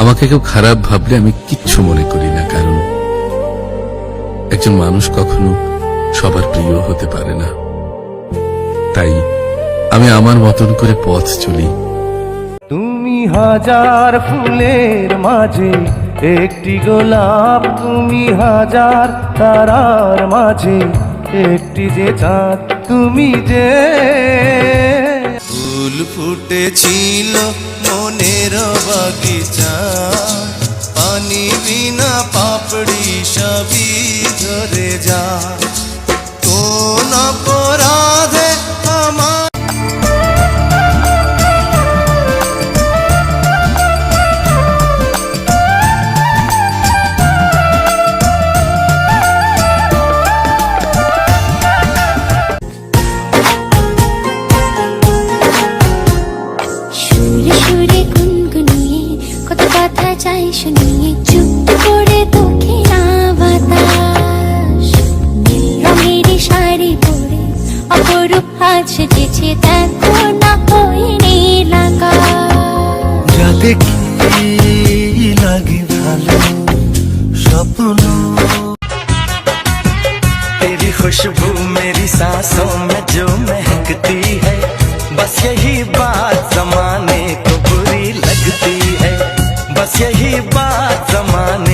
আমাকে কেউ খারাপ ভাবলে আমি কিচ্ছু মনে করি না, কারণ একজন মানুষ কখনো সবার প্রিয় হতে পারে না। তাই আমি আমার মতন করে পথ চলি। তুমি হাজার ফুলের মাঝে একটি গোলাপ, তুমি হাজার তারার মাঝে একটি যে চাঁদ, তুমি যে ফুল ফুটেছিল মনের বাগিচা, পানি বিনা পাপড়ি সবই ঝরে যা। কোন অপরাধে আমার চাই শুনিয়ে চুপ করে তোকে না বাতাস, রঙের শাড়ি পরে অপরূপ হাত সেজেছে, দেখো না হয়নি লাগা। যা দেখি লাগে ভালো স্বপ্ন, तेरी खुशबू मेरी सांसों में जो महकती है, बस यही बात जमाने को बुरी लगती है, बस यही बात जमाने